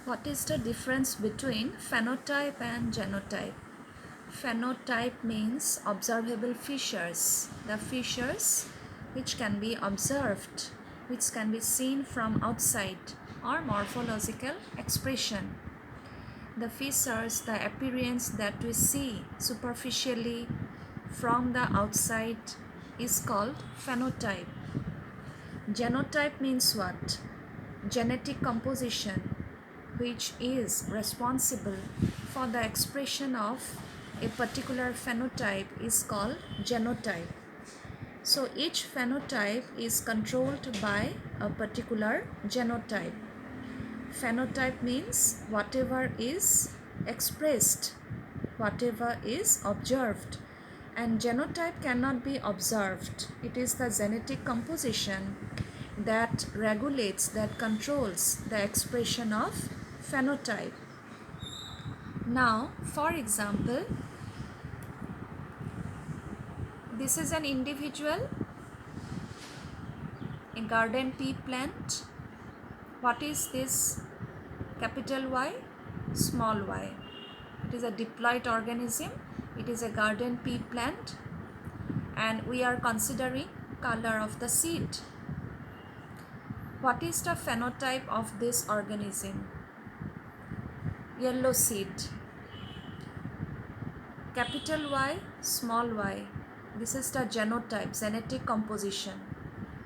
What is the difference between phenotype and genotype? Phenotype means observable features, the features which can be observed, which can be seen from outside, or morphological expression. The features, the appearance that we see superficially from the outside is called phenotype. Genotype means what? Genetic composition, which is responsible for the expression of a particular phenotype, is called genotype. So each phenotype is controlled by a particular genotype. Phenotype means whatever is expressed, whatever is observed, and genotype cannot be observed. It is the genetic composition that regulates, that controls the expression of phenotype. Now, for example, this is an individual, a garden pea plant. What is this? Capital Y, small y. It is a diploid organism. It is a garden pea plant, and we are considering color of the seed. What is the phenotype of this organism? Yellow seed. Capital Y, small y. This is the genotype, genetic composition,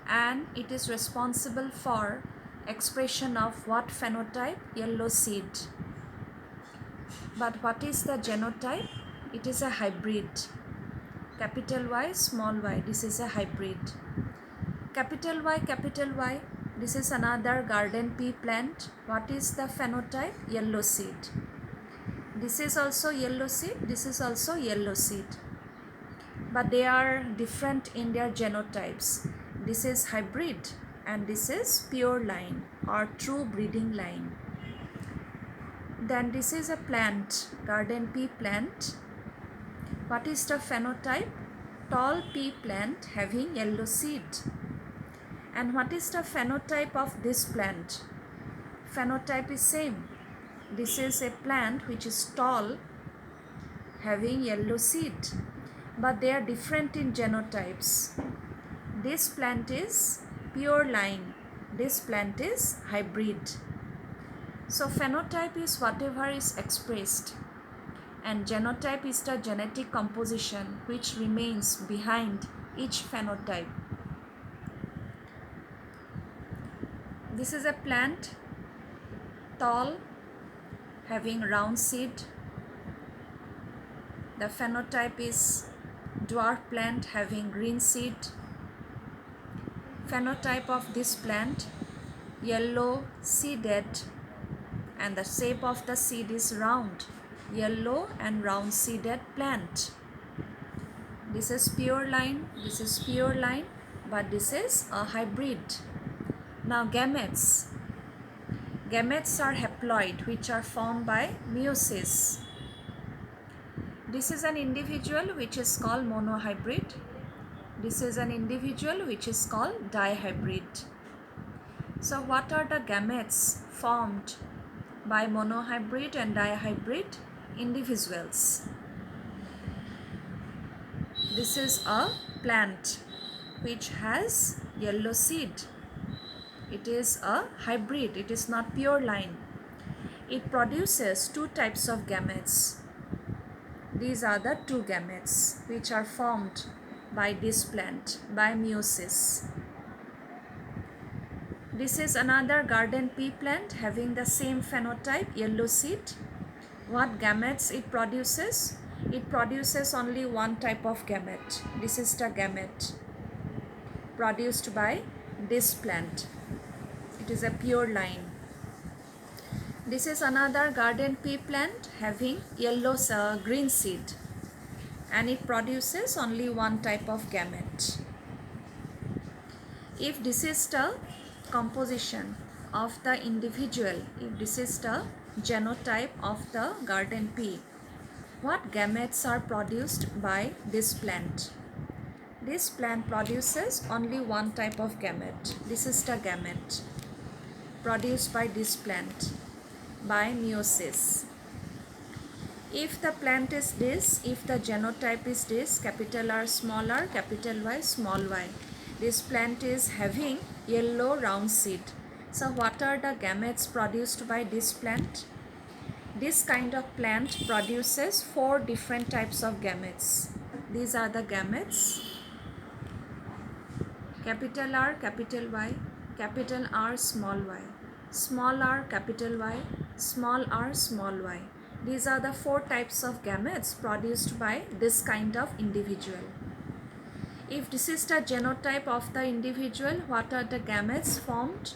and it is responsible for expression of what phenotype? Yellow seed. But what is the genotype? It is a hybrid. Capital Y, small y. This is a hybrid. Capital Y. This is another garden pea plant. What is the phenotype? Yellow seed. This is also yellow seed. This is also yellow seed. But they are different in their genotypes. This is hybrid and this is pure line or true breeding line. Then this is a plant, garden pea plant. What is the phenotype? Tall pea plant having yellow seed. And what is the phenotype of this plant? Phenotype is same. This is a plant which is tall, having yellow seed, but they are different in genotypes. This plant is pure line. This plant is hybrid. So phenotype is whatever is expressed, and genotype is the genetic composition which remains behind each phenotype. This is a plant, tall, having round seed. The phenotype is dwarf plant having green seed. Phenotype of this plant, yellow seeded, and the shape of the seed is round. Yellow and round seeded plant. This is pure line, this is pure line, but this is a hybrid. Now gametes. Gametes are haploid, which are formed by meiosis. This is an individual which is called monohybrid. This is an individual which is called dihybrid. So what are the gametes formed by monohybrid and dihybrid individuals? This is a plant which has yellow seed. It is a hybrid, it is not pure line. It produces two types of gametes. These are the two gametes which are formed by this plant, by meiosis. This is another garden pea plant having the same phenotype, yellow seed. What gametes it produces? It produces only one type of gamete. This is the gamete produced by this plant. It is a pure line. This is another garden pea plant having yellow green seed, and it produces only one type of gamete. If this is the composition of the individual, if this is the genotype of the garden pea, what gametes are produced by this plant? This plant produces only one type of gamete. This is the gamete produced by this plant. by meiosis. If the plant is this, if the genotype is this, capital R, capital Y, small y, this plant is having yellow round seed. So what are the gametes produced by this plant? This kind of plant produces 4 different types of gametes. These are the gametes: capital R, capital Y, capital R, small r, capital Y, small r, small y. These are the 4 types of gametes produced by this kind of individual. If this is the genotype of the individual, what are the gametes formed?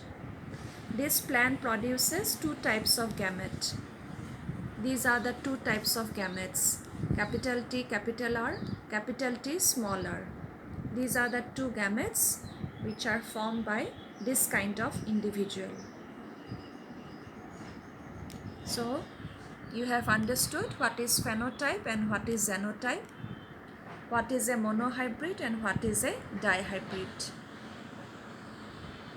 This plant produces 2 types of gamete. These are the 2 types of gametes: capital T, capital R, capital T, small r. These are the 2 gametes which are formed by this kind of individual. So, you have understood what is phenotype and what is genotype, what is a monohybrid and what is a dihybrid.